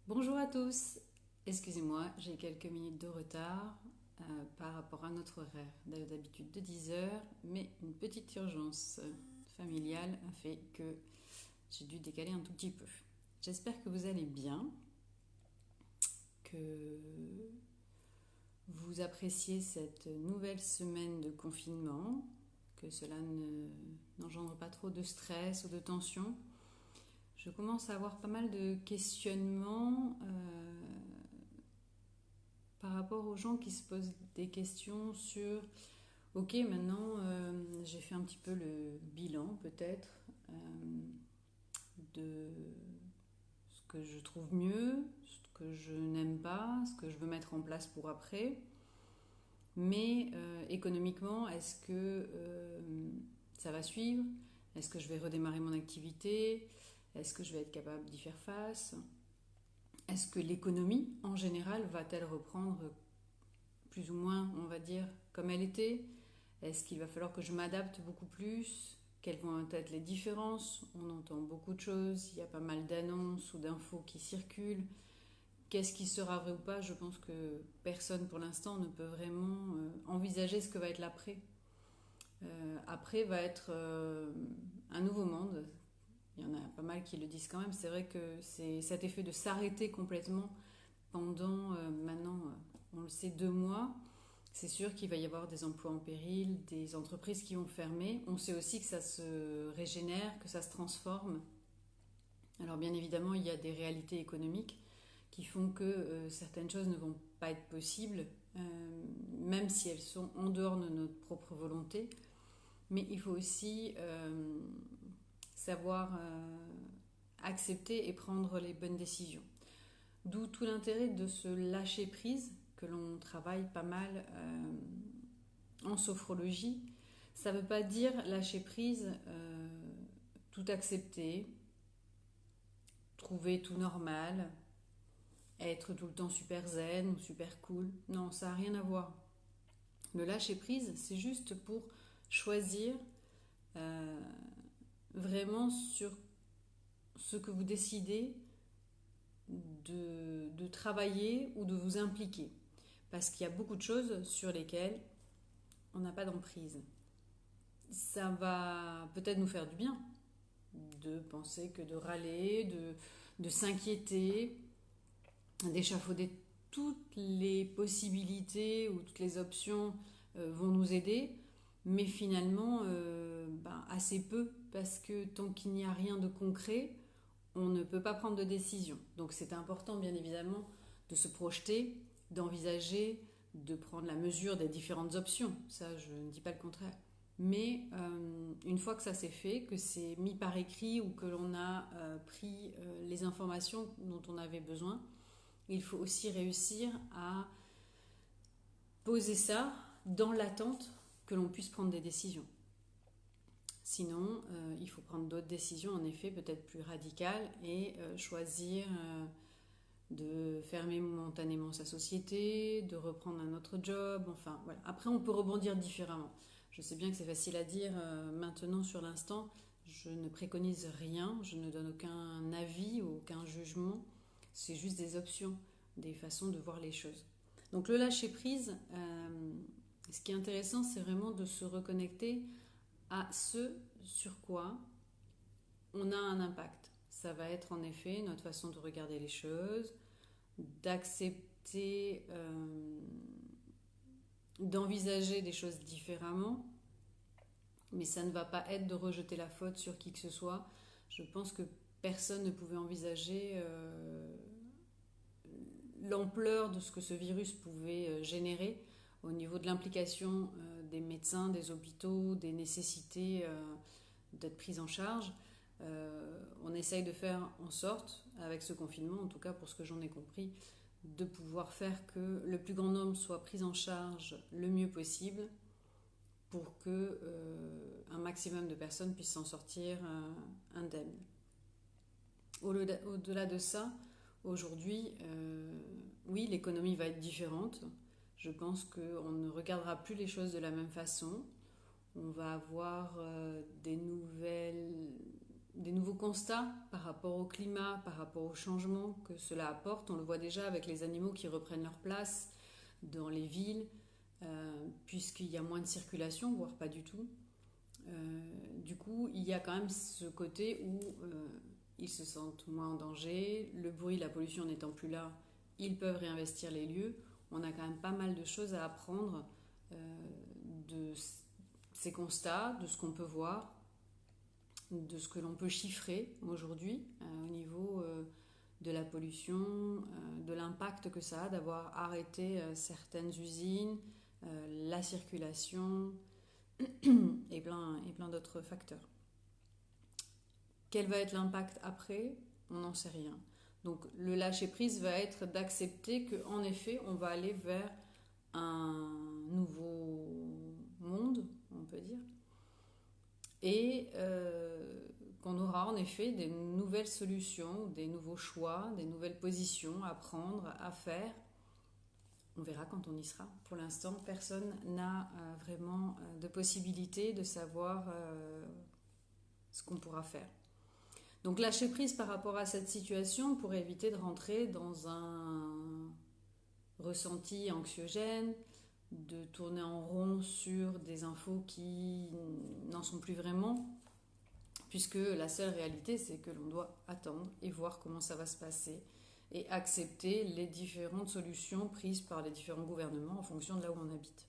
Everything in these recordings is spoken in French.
Bonjour à tous. Excusez-moi, j'ai quelques minutes de retard par rapport à notre horaire d'habitude de 10 heures, mais une petite urgence familiale a fait que j'ai dû décaler un tout petit peu. J'espère que vous allez bien, que vous appréciez cette nouvelle semaine de confinement, que cela n'engendre pas trop de stress ou de tension. Je commence à avoir pas mal de questionnements par rapport aux gens qui se posent des questions sur ok, maintenant j'ai fait un petit peu le bilan peut-être de ce que je trouve mieux, ce que je n'aime pas, ce que je veux mettre en place pour après. Mais économiquement, est-ce que ça va suivre? Est-ce que je vais redémarrer mon activité? Est-ce que je vais être capable d'y faire face? Est-ce que l'économie en général va-t-elle reprendre plus ou moins, on va dire, comme elle était? Est-ce qu'il va falloir que je m'adapte beaucoup plus? Quelles vont être les différences? On entend beaucoup de choses, il y a pas mal d'annonces ou d'infos qui circulent. Qu'est-ce qui sera vrai ou pas? Je pense que personne pour l'instant ne peut vraiment envisager ce que va être l'après. Après va être un nouveau monde. Il y en a pas mal qui le disent quand même. C'est vrai que c'est cet effet de s'arrêter complètement pendant maintenant, on le sait, 2 mois. C'est sûr qu'il va y avoir des emplois en péril, des entreprises qui vont fermer. On sait aussi que ça se régénère, que ça se transforme. Alors bien évidemment, il y a des réalités économiques qui font que certaines choses ne vont pas être possibles, même si elles sont en dehors de notre propre volonté. Mais il faut aussi savoir accepter et prendre les bonnes décisions. D'où tout l'intérêt de se lâcher prise, que l'on travaille pas mal en sophrologie. Ça ne veut pas dire lâcher prise, tout accepter, trouver tout normal, être tout le temps super zen ou super cool. Non, ça n'a rien à voir. Le lâcher prise, c'est juste pour choisir euh, vraiment sur ce que vous décidez de travailler ou de vous impliquer. Parce qu'il y a beaucoup de choses sur lesquelles on n'a pas d'emprise. Ça va peut-être nous faire du bien de penser que de râler, de s'inquiéter, d'échafauder toutes les possibilités ou toutes les options vont nous aider, mais finalement assez peu parce que tant qu'il n'y a rien de concret, on ne peut pas prendre de décision. Donc c'est important bien évidemment de se projeter, d'envisager, de prendre la mesure des différentes options. Ça, je ne dis pas le contraire. Mais une fois que ça s'est fait, que c'est mis par écrit ou que l'on a pris les informations dont on avait besoin, il faut aussi réussir à poser ça dans l'attente que l'on puisse prendre des décisions. Sinon, il faut prendre d'autres décisions, en effet, peut-être plus radicales, et choisir de fermer momentanément sa société, de reprendre un autre job, enfin voilà. Après, on peut rebondir différemment. Je sais bien que c'est facile à dire maintenant sur l'instant. Je ne préconise rien, je ne donne aucun avis ou aucun jugement. C'est juste des options, des façons de voir les choses. Donc le lâcher prise, ce qui est intéressant, c'est vraiment de se reconnecter à ce sur quoi on a un impact. Ça va être en effet notre façon de regarder les choses, d'accepter, d'envisager des choses différemment, mais ça ne va pas être de rejeter la faute sur qui que ce soit. Je pense que personne ne pouvait envisager l'ampleur de ce que ce virus pouvait générer au niveau de l'implication des médecins, des hôpitaux, des nécessités d'être pris en charge. On essaye de faire en sorte, avec ce confinement, en tout cas pour ce que j'en ai compris, de pouvoir faire que le plus grand nombre soit pris en charge le mieux possible pour que un maximum de personnes puissent s'en sortir indemnes. Au-delà de ça, aujourd'hui, oui, l'économie va être différente. Je pense qu'on ne regardera plus les choses de la même façon. On va avoir des nouvelles des nouveaux constats par rapport au climat, par rapport au changement que cela apporte. On le voit déjà avec les animaux qui reprennent leur place dans les villes, puisqu'il y a moins de circulation, voire pas du tout. Du coup, il y a quand même ce côté où ils se sentent moins en danger, le bruit, la pollution n'étant plus là, ils peuvent réinvestir les lieux. On a quand même pas mal de choses à apprendre de ces constats, de ce qu'on peut voir, de ce que l'on peut chiffrer aujourd'hui au niveau de la pollution, de l'impact que ça a d'avoir arrêté certaines usines, la circulation et plein d'autres facteurs. Quel va être l'impact après? On n'en sait rien. Donc le lâcher-prise va être d'accepter qu'en effet, on va aller vers un nouveau monde, on peut dire, et qu'on aura en effet des nouvelles solutions, des nouveaux choix, des nouvelles positions à prendre, à faire. On verra quand on y sera. Pour l'instant, personne n'a vraiment de possibilité de savoir ce qu'on pourra faire. Donc lâcher prise par rapport à cette situation pour éviter de rentrer dans un ressenti anxiogène, de tourner en rond sur des infos qui n'en sont plus vraiment, puisque la seule réalité c'est que l'on doit attendre et voir comment ça va se passer et accepter les différentes solutions prises par les différents gouvernements en fonction de là où on habite.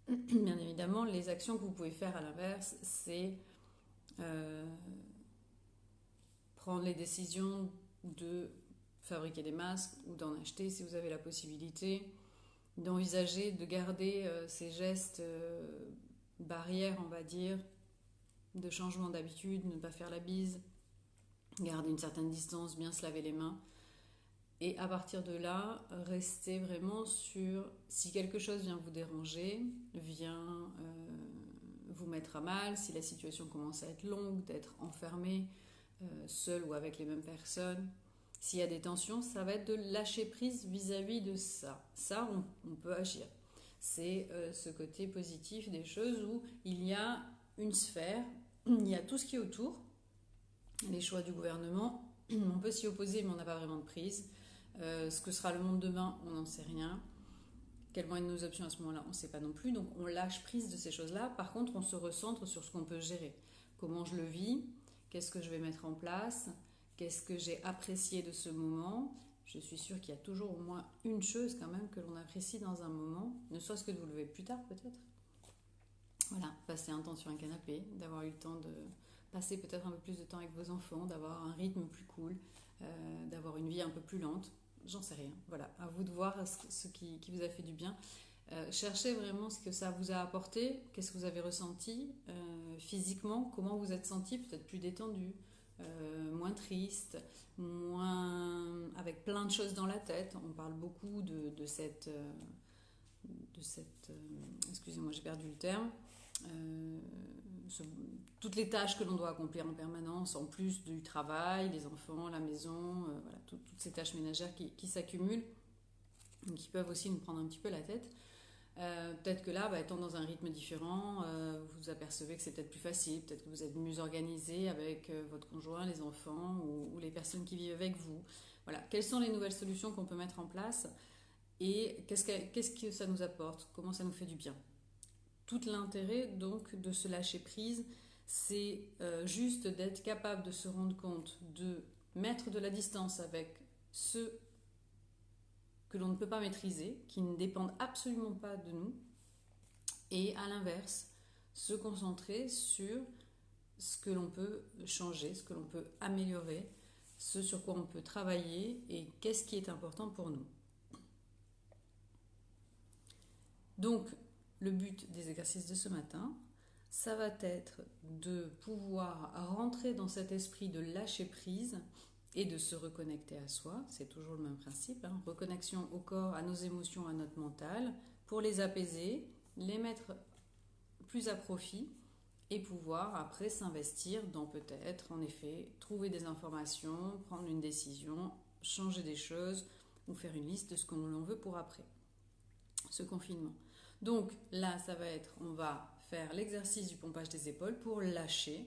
Bien évidemment, les actions que vous pouvez faire à l'inverse, c'est prendre les décisions de fabriquer des masques ou d'en acheter si vous avez la possibilité, d'envisager de garder ces gestes barrières, on va dire, de changement d'habitude, ne pas faire la bise, garder une certaine distance, bien se laver les mains. Et à partir de là, restez vraiment sur si quelque chose vient vous déranger, vient vous mettre à mal, si la situation commence à être longue, d'être enfermé, seul ou avec les mêmes personnes. S'il y a des tensions, ça va être de lâcher prise vis-à-vis de ça. Ça, on peut agir. C'est ce côté positif des choses où il y a une sphère, il y a tout ce qui est autour, les choix du gouvernement, on peut s'y opposer mais on n'a pas vraiment de prise. Ce que sera le monde demain, on n'en sait rien. Quelles vont être nos options à ce moment-là, on ne sait pas non plus. Donc on lâche prise de ces choses-là. Par contre, on se recentre sur ce qu'on peut gérer. Comment je le vis, qu'est-ce que je vais mettre en place, qu'est-ce que j'ai apprécié de ce moment. Je suis sûre qu'il y a toujours au moins une chose quand même que l'on apprécie dans un moment, ne soit-ce que de vous lever plus tard peut-être. Voilà, passer un temps sur un canapé, d'avoir eu le temps de passer peut-être un peu plus de temps avec vos enfants, d'avoir un rythme plus cool, d'avoir une vie un peu plus lente. J'en sais rien. Voilà, à vous de voir ce qui vous a fait du bien. Cherchez vraiment ce que ça vous a apporté, qu'est-ce que vous avez ressenti physiquement, comment vous êtes senti, peut-être plus détendu, moins triste, moins avec plein de choses dans la tête. On parle beaucoup de cette excusez-moi, j'ai perdu le terme. Toutes les tâches que l'on doit accomplir en permanence, en plus du travail, les enfants, la maison, voilà, toutes ces tâches ménagères qui s'accumulent, qui peuvent aussi nous prendre un petit peu la tête. Peut-être que là, étant dans un rythme différent, vous apercevez que c'est peut-être plus facile, peut-être que vous êtes mieux organisé avec votre conjoint, les enfants ou les personnes qui vivent avec vous. Voilà. Quelles sont les nouvelles solutions qu'on peut mettre en place et qu'est-ce que ça nous apporte, comment ça nous fait du bien. Tout l'intérêt donc de se lâcher prise, c'est juste d'être capable de se rendre compte, de mettre de la distance avec ceux que l'on ne peut pas maîtriser, qui ne dépendent absolument pas de nous, et à l'inverse, se concentrer sur ce que l'on peut changer, ce que l'on peut améliorer, ce sur quoi on peut travailler et qu'est-ce qui est important pour nous. Donc, le but des exercices de ce matin, ça va être de pouvoir rentrer dans cet esprit de lâcher prise et de se reconnecter à soi. C'est toujours le même principe, hein. Reconnexion au corps, à nos émotions, à notre mental, pour les apaiser, les mettre plus à profit et pouvoir après s'investir dans peut-être, en effet, trouver des informations, prendre une décision, changer des choses ou faire une liste de ce que l'on veut pour après ce confinement. Donc là, ça va être, on va faire l'exercice du pompage des épaules pour lâcher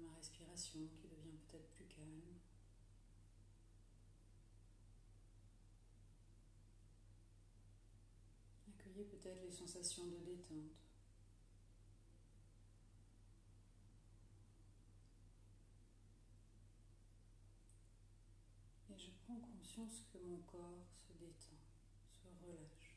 ma respiration qui devient peut-être plus calme. Accueillez peut-être les sensations de détente. Et je prends conscience que mon corps se détend, se relâche.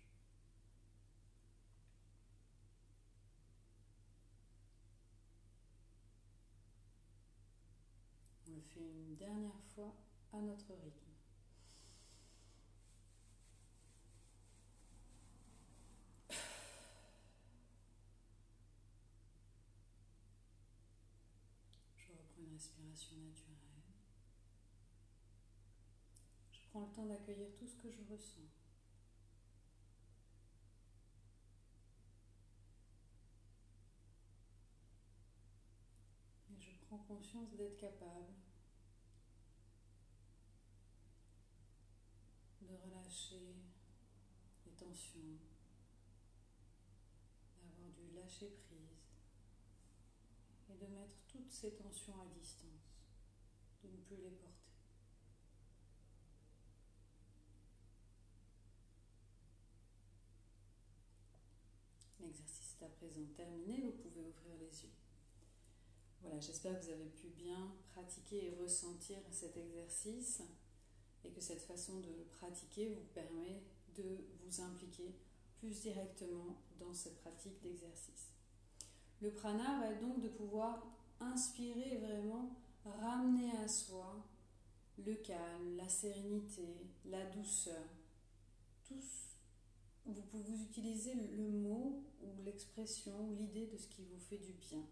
On le fait une dernière fois à notre rythme. Je reprends une respiration naturelle. Je prends le temps d'accueillir tout ce que je ressens. Et je prends conscience d'être capable de relâcher les tensions, d'avoir du lâcher prise et de mettre toutes ces tensions à distance, de ne plus les porter. L'exercice est à présent terminé, vous pouvez ouvrir les yeux. Voilà, j'espère que vous avez pu bien pratiquer et ressentir cet exercice et que cette façon de le pratiquer vous permet de vous impliquer plus directement dans cette pratique d'exercice. Le prana va être donc de pouvoir inspirer et vraiment ramener à soi le calme, la sérénité, la douceur. Vous pouvez utiliser le mot ou l'expression ou l'idée de ce qui vous fait du bien.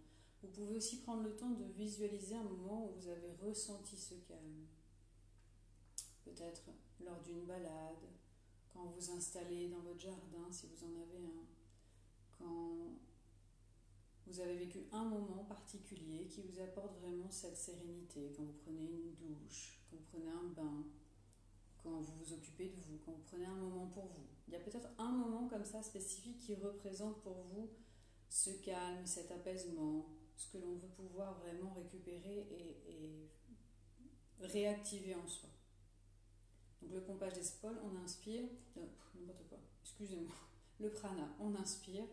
Vous pouvez aussi prendre le temps de visualiser un moment où vous avez ressenti ce calme. Peut-être lors d'une balade, quand vous vous installez dans votre jardin, si vous en avez un, quand vous avez vécu un moment particulier qui vous apporte vraiment cette sérénité, quand vous prenez une douche, quand vous prenez un bain, quand vous vous occupez de vous, quand vous prenez un moment pour vous. Il y a peut-être un moment comme ça spécifique qui représente pour vous ce calme, cet apaisement, ce que l'on veut pouvoir vraiment récupérer et réactiver en soi. Donc le pompage des épaules, on inspire, n'importe quoi, excusez-moi, le prana, on inspire,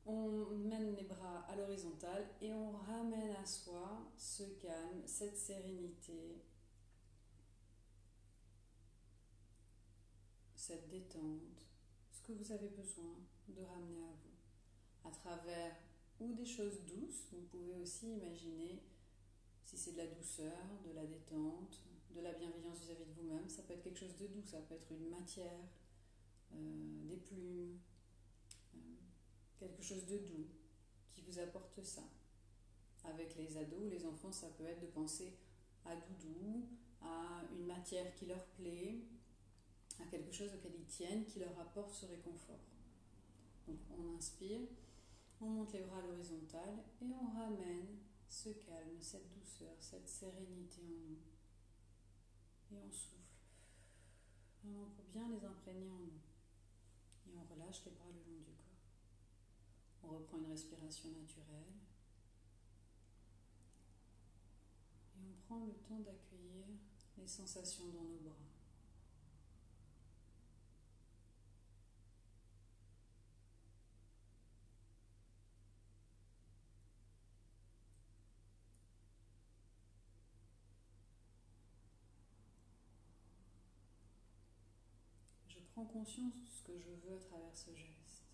on mène les bras à l'horizontale et on ramène à soi ce calme, cette sérénité, cette détente, ce que vous avez besoin de ramener à vous, à travers ou des choses douces, vous pouvez aussi imaginer, si c'est de la douceur, de la détente, de la bienveillance vis-à-vis de vous-même, ça peut être quelque chose de doux, ça peut être une matière, des plumes, quelque chose de doux qui vous apporte ça. Avec les ados ou les enfants, ça peut être de penser à doudou, à une matière qui leur plaît, à quelque chose auquel ils tiennent, qui leur apporte ce réconfort. Donc on inspire, on monte les bras à l'horizontale et on ramène ce calme, cette douceur, cette sérénité en nous. Et on souffle, vraiment pour bien les imprégner en nous. Et on relâche les bras le long du corps. On reprend une respiration naturelle. Et on prend le temps d'accueillir les sensations dans nos bras. Je prends conscience de ce que je veux à travers ce geste.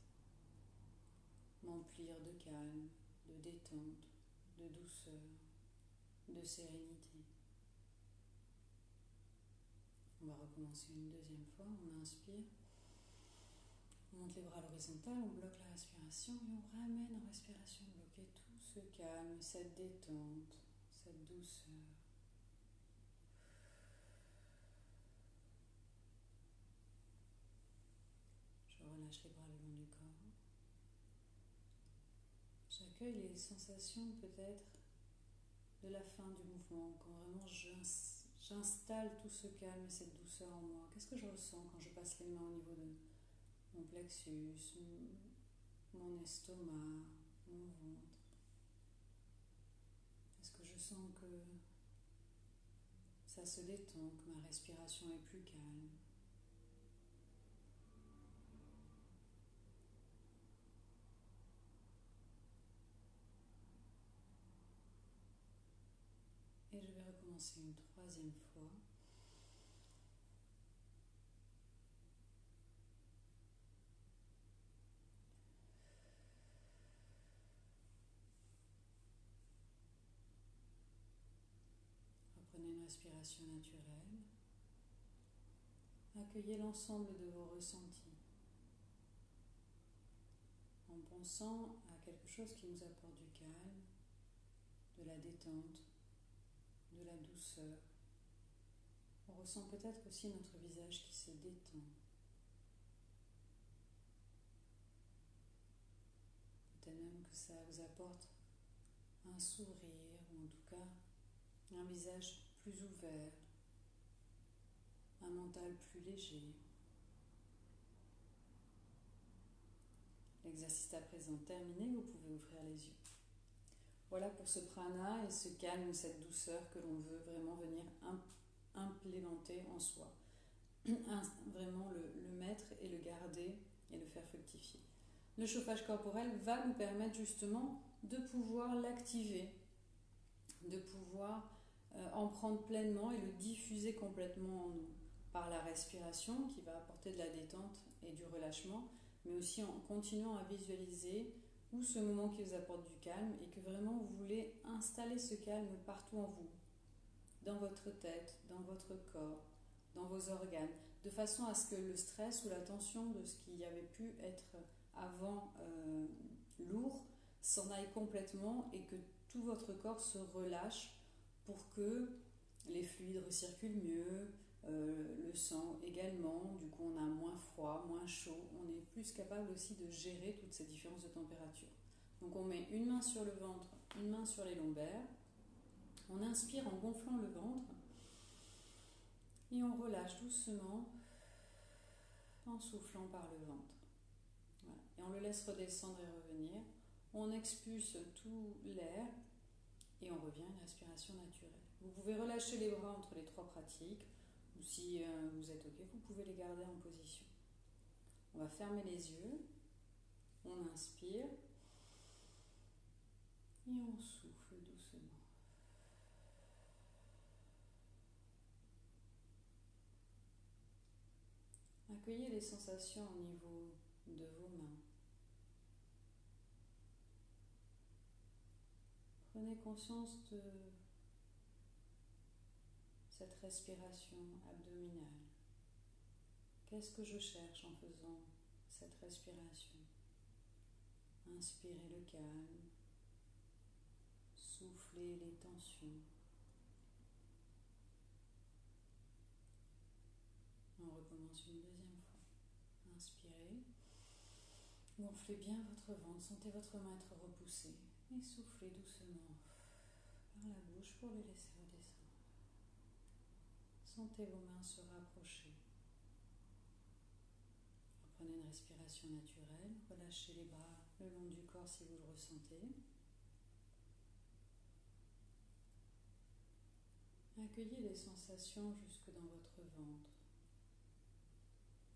M'emplir de calme, de détente, de douceur, de sérénité. On va recommencer une deuxième fois. On inspire, on monte les bras à l'horizontale, on bloque la respiration et on ramène en respiration bloquée tout ce calme, cette détente, cette douceur. Je relâche les bras le long du corps. J'accueille les sensations peut-être de la fin du mouvement, quand vraiment j'installe tout ce calme et cette douceur en moi. Qu'est-ce que je ressens quand je passe les mains au niveau de mon plexus, mon estomac, mon ventre? sens que ça se détend, que ma respiration est plus calme. Et je vais recommencer une troisième fois. Reprenez une respiration naturelle. Accueillez l'ensemble de vos ressentis en pensant à quelque chose qui nous apporte du calme, de la détente, de la douceur. On ressent peut-être aussi notre visage qui se détend. Peut-être même que ça vous apporte un sourire, ou en tout cas un visage plus ouvert, un mental plus léger. L'exercice à présent terminé, vous pouvez ouvrir les yeux. Voilà pour ce prana et ce calme, cette douceur que l'on veut vraiment venir implémenter en soi. Vraiment le mettre et le garder et le faire fructifier. Le chauffage corporel va nous permettre justement de pouvoir l'activer, de pouvoir en prendre pleinement et le diffuser complètement en nous par la respiration qui va apporter de la détente et du relâchement, mais aussi en continuant à visualiser ou ce moment qui vous apporte du calme et que vraiment vous voulez installer ce calme partout en vous, dans votre tête, dans votre corps, dans vos organes, de façon à ce que le stress ou la tension de ce qui avait pu être avant lourd s'en aille complètement et que tout votre corps se relâche pour que les fluides recirculent mieux, le sang également, du coup on a moins froid, moins chaud, on est plus capable aussi de gérer toutes ces différences de température. Donc on met une main sur le ventre, une main sur les lombaires, on inspire en gonflant le ventre et on relâche doucement en soufflant par le ventre. Voilà. Et on le laisse redescendre et revenir. On expulse tout l'air et on revient à une respiration naturelle. Vous pouvez relâcher les bras entre les trois pratiques ou si vous êtes OK, vous pouvez les garder en position. On va fermer les yeux, on inspire et on souffle doucement. Accueillez les sensations au niveau de vos mains. Prenez conscience de cette respiration abdominale. Qu'est-ce que je cherche en faisant cette respiration? Inspirez le calme, soufflez les tensions. On recommence une deuxième fois. Inspirez, gonflez bien votre ventre, sentez votre main être repoussée et soufflez doucement par la bouche pour les laisser redescendre. Sentez vos mains se rapprocher. Reprenez une respiration naturelle, relâchez les bras le long du corps si vous le ressentez. Accueillez les sensations jusque dans votre ventre.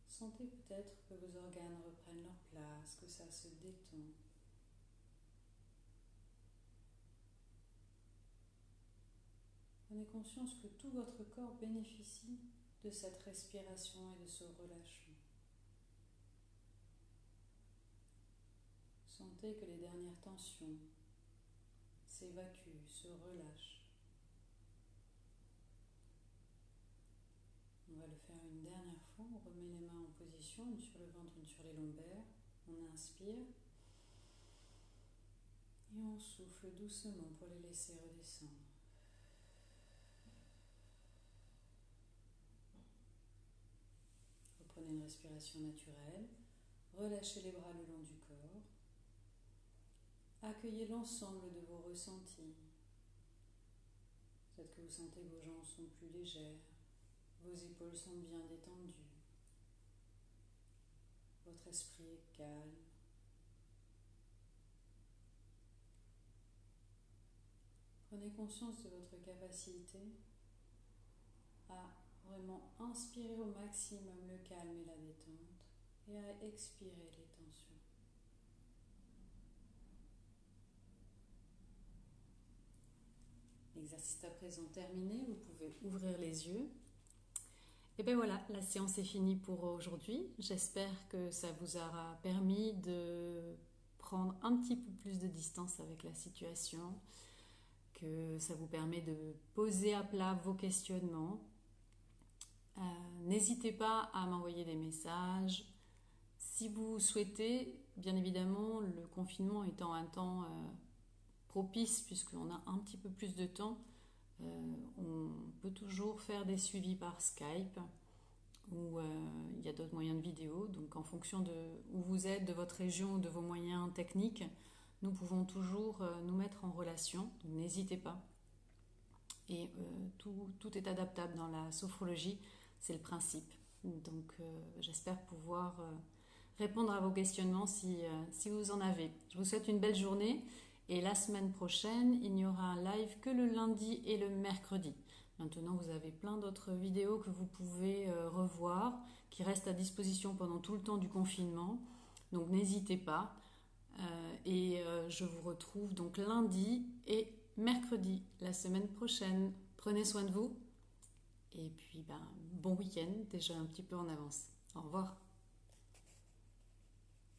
Sentez peut-être que vos organes reprennent leur place, que ça se détend. Prenez conscience que tout votre corps bénéficie de cette respiration et de ce relâchement. Sentez que les dernières tensions s'évacuent, se relâchent. On va le faire une dernière fois. On remet les mains en position, une sur le ventre, une sur les lombaires. On inspire et on souffle doucement pour les laisser redescendre. Reprenez une respiration naturelle. Relâchez les bras le long du corps. Accueillez l'ensemble de vos ressentis. Peut-être que vous sentez que vos jambes sont plus légères, vos épaules sont bien détendues, votre esprit est calme. Prenez conscience de votre capacité à vraiment inspirer au maximum le calme et la détente et à expirer les tensions. L'exercice à présent terminé, vous pouvez ouvrir les yeux. Et bien voilà, la séance est finie pour aujourd'hui. J'espère que ça vous aura permis de prendre un petit peu plus de distance avec la situation, que ça vous permet de poser à plat vos questionnements. N'hésitez pas à m'envoyer des messages. Si vous souhaitez, bien évidemment, le confinement étant un temps propice, puisqu'on a un petit peu plus de temps, on peut toujours faire des suivis par Skype ou il y a d'autres moyens de vidéo. Donc en fonction de où vous êtes, de votre région, de vos moyens techniques, nous pouvons toujours nous mettre en relation. Donc n'hésitez pas. Et tout est adaptable dans la sophrologie, c'est le principe. Donc j'espère pouvoir répondre à vos questionnements si vous en avez. Je vous souhaite une belle journée et la semaine prochaine, il n'y aura un live que le lundi et le mercredi. Maintenant, vous avez plein d'autres vidéos que vous pouvez revoir, qui restent à disposition pendant tout le temps du confinement. Donc n'hésitez pas. Je vous retrouve donc lundi et mercredi la semaine prochaine. Prenez soin de vous et puis bon week-end déjà un petit peu en avance. Au revoir.